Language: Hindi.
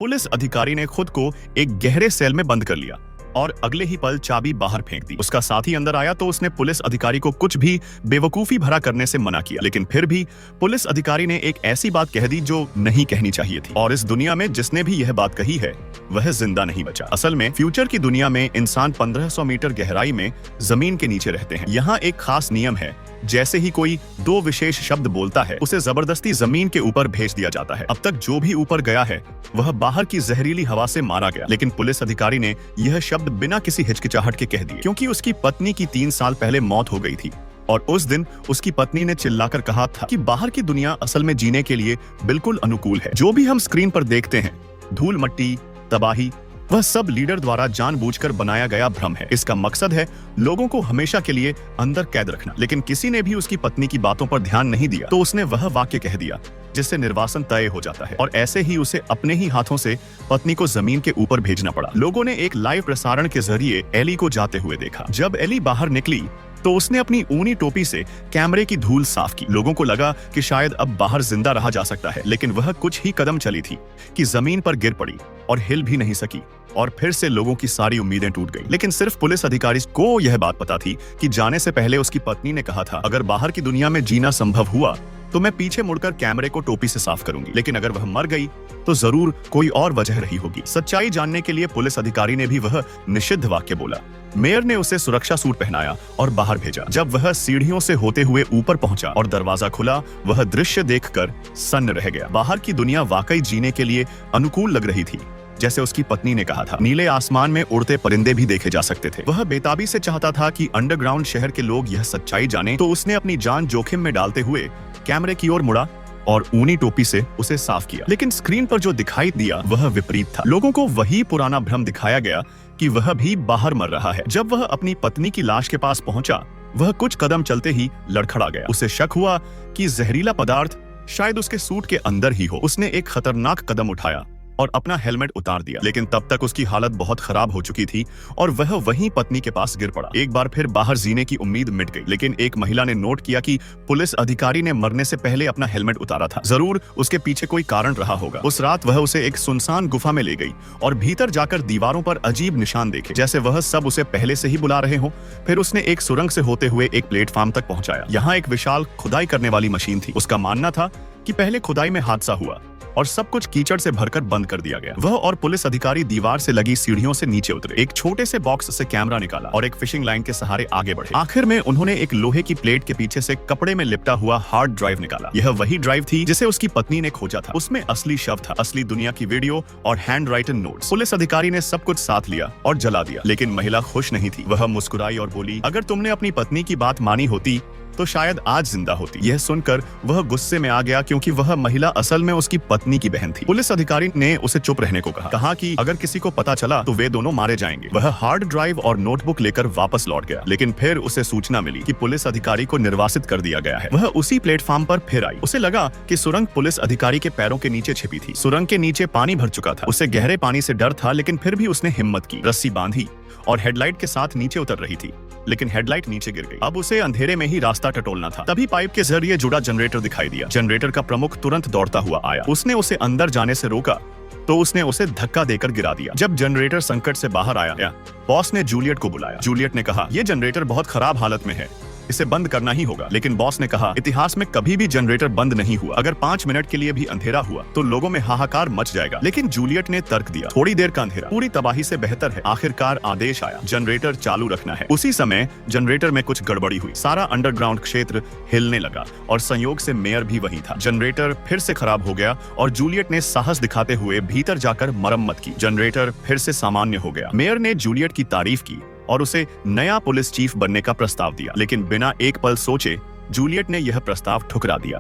पुलिस अधिकारी ने खुद को एक गहरे सेल में बंद कर लिया और अगले ही पल चाबी बाहर फेंक दी। उसका साथी अंदर आया तो उसने पुलिस अधिकारी को कुछ भी बेवकूफी भरा करने से मना किया, लेकिन फिर भी पुलिस अधिकारी ने एक ऐसी बात कह दी जो नहीं कहनी चाहिए थी। और इस दुनिया में जिसने भी यह बात कही है वह जिंदा नहीं बचा। असल में फ्यूचर की दुनिया में इंसान 1500 मीटर गहराई में जमीन के नीचे रहते हैं। यहाँ एक खास नियम है, जैसे ही कोई दो विशेष शब्द बोलता है उसे जबरदस्ती जमीन के ऊपर भेज दिया जाता है। अब तक जो भी ऊपर गया है वह बाहर की जहरीली हवा से मारा गया, लेकिन पुलिस अधिकारी ने यह शब्द बिना किसी हिचकिचाहट के कह दिए, क्योंकि उसकी पत्नी की 3 साल पहले मौत हो गई थी। और उस दिन उसकी पत्नी ने चिल्लाकर कहा था कि बाहर की दुनिया असल में जीने के लिए बिल्कुल अनुकूल है। जो भी हम स्क्रीन पर देखते हैं, धूल मट्टी, तबाही, वह सब लीडर द्वारा जानबूझकर बनाया गया भ्रम है। इसका मकसद है लोगों को हमेशा के लिए अंदर कैद रखना। लेकिन किसी ने भी उसकी पत्नी की बातों पर ध्यान नहीं दिया तो उसने वह वाक्य कह दिया जिससे निर्वासन तय हो जाता है, और ऐसे ही उसे अपने ही हाथों से पत्नी को जमीन के ऊपर भेजना पड़ा। लोगों ने एक लाइव प्रसारण के जरिए एली को जाते हुए देखा। जब एली बाहर निकली तो उसने अपनी ऊनी टोपी से कैमरे की धूल साफ की। लोगों को लगा कि शायद अब बाहर जिंदा रहा जा सकता है, लेकिन वह कुछ ही कदम चली थी कि जमीन पर गिर पड़ी और हिल भी नहीं सकी, और फिर से लोगों की सारी उम्मीदें टूट गई। लेकिन सिर्फ पुलिस अधिकारी को यह बात पता थी कि जाने से पहले उसकी पत्नी ने कहा था, अगर बाहर की दुनिया में जीना संभव हुआ तो मैं पीछे मुड़कर कैमरे को टोपी से साफ करूंगी, लेकिन अगर वह मर गई तो जरूर कोई और वजह रही होगी। सच्चाई जानने के लिए पुलिस अधिकारी ने भी वह निषिद्ध वाक्य बोला। मेयर ने उसे सुरक्षा सूट पहनाया और बाहर भेजा। जब वह सीढ़ियों से होते हुए ऊपर पहुंचा और दरवाजा खुला, वह दृश्य देखकर सन्न रह गया। बाहर की दुनिया वाकई जीने के लिए अनुकूल लग रही थी, जैसे उसकी पत्नी ने कहा था। नीले आसमान में उड़ते परिंदे भी देखे जा सकते थे। वह बेताबी से चाहता था कि अंडरग्राउंड शहर के लोग यह सच्चाई जाने, तो उसने अपनी जान जोखिम में डालते हुए कैमरे की ओर मुड़ा और ऊनी टोपी से उसे साफ किया। लेकिन स्क्रीन पर जो दिखाई दिया वह विपरीत था। लोगों को वही पुराना भ्रम दिखाया गया कि वह भी बाहर मर रहा है। जब वह अपनी पत्नी की लाश के पास पहुंचा, वह कुछ कदम चलते ही लड़खड़ा गया। उसे शक हुआ कि जहरीला पदार्थ शायद उसके सूट के अंदर ही हो। उसने एक खतरनाक कदम उठाया और अपना हेलमेट उतार दिया, लेकिन तब तक उसकी हालत बहुत खराब हो चुकी थी और वह वहीं पत्नी के पास गिर पड़ा। एक बार फिर बाहर जीने की उम्मीद मिट गई, लेकिन एक महिला ने नोट किया कि पुलिस अधिकारी ने मरने से पहले अपना हेलमेट उतारा था। जरूर उसके पीछे कोई कारण रहा होगा। उस रात वह उसे एक सुनसान गुफा में ले गई और भीतर जाकर दीवारों पर अजीब निशान देखे, जैसे वह सब उसे पहले से ही बुला रहे हो। फिर उसने एक सुरंग से होते हुए एक प्लेटफॉर्म तक पहुंचाया। यहाँ एक विशाल खुदाई करने वाली मशीन थी। उसका मानना था कि पहले खुदाई में हादसा हुआ और सब कुछ कीचड़ से भरकर बंद कर दिया गया। वह और पुलिस अधिकारी दीवार से लगी सीढ़ियों से नीचे उतरे, एक छोटे से बॉक्स से कैमरा निकाला और एक फिशिंग लाइन के सहारे आगे बढ़े। आखिर में उन्होंने एक लोहे की प्लेट के पीछे से कपड़े में लिपटा हुआ हार्ड ड्राइव निकाला। यह वही ड्राइव थी जिसे उसकी पत्नी ने खोजा था। उसमें असली शव था, असली दुनिया की वीडियो और हैंड राइटन नोट्स। पुलिस अधिकारी ने सब कुछ साथ लिया और जला दिया, लेकिन महिला खुश नहीं थी। वह मुस्कुराई और बोली, अगर तुमने अपनी पत्नी की बात मानी होती तो शायद आज जिंदा होती। यह सुनकर वह गुस्से में आ गया, क्योंकि वह महिला असल में उसकी पत्नी की बहन थी। पुलिस अधिकारी ने उसे चुप रहने को कहा कि अगर किसी को पता चला तो वे दोनों मारे जाएंगे। वह हार्ड ड्राइव और नोटबुक लेकर वापस लौट गया, लेकिन फिर उसे सूचना मिली कि पुलिस अधिकारी को निर्वासित कर दिया गया है। वह उसी प्लेटफॉर्म पर फिर आई। उसे लगा कि सुरंग पुलिस अधिकारी के पैरों के नीचे छिपी थी। सुरंग के नीचे पानी भर चुका था। उसे गहरे पानी से डर था, लेकिन फिर भी उसने हिम्मत की, रस्सी बांधी और हेडलाइट के साथ नीचे उतर रही थी, लेकिन हेडलाइट नीचे गिर गई। अब उसे अंधेरे में ही रास्ता टटोलना था। तभी पाइप के जरिए जुड़ा जनरेटर दिखाई दिया। जनरेटर का प्रमुख तुरंत दौड़ता हुआ आया। उसने उसे अंदर जाने से रोका तो उसने उसे धक्का देकर गिरा दिया। जब जनरेटर संकट से बाहर आया, बॉस ने जूलियट को बुलाया। जूलियट ने कहा, यह जनरेटर बहुत खराब हालत में है, इसे बंद करना ही होगा। लेकिन बॉस ने कहा, इतिहास में कभी भी जनरेटर बंद नहीं हुआ। अगर 5 मिनट के लिए भी अंधेरा हुआ तो लोगों में हाहाकार मच जाएगा। लेकिन जूलियट ने तर्क दिया, थोड़ी देर का अंधेरा पूरी तबाही से बेहतर है। आखिरकार आदेश आया, जनरेटर चालू रखना है। उसी समय जनरेटर में कुछ गड़बड़ी हुई। सारा अंडरग्राउंड क्षेत्र हिलने लगा और संयोग से मेयर भी वही था। जनरेटर फिर से खराब हो गया और जूलियट ने साहस दिखाते हुए भीतर जाकर मरम्मत की। जनरेटर फिर से सामान्य हो गया। मेयर ने जूलियट की तारीफ की और उसे नया पुलिस चीफ बनने का प्रस्ताव दिया, लेकिन बिना एक पल सोचे जूलियट ने यह प्रस्ताव ठुकरा दिया।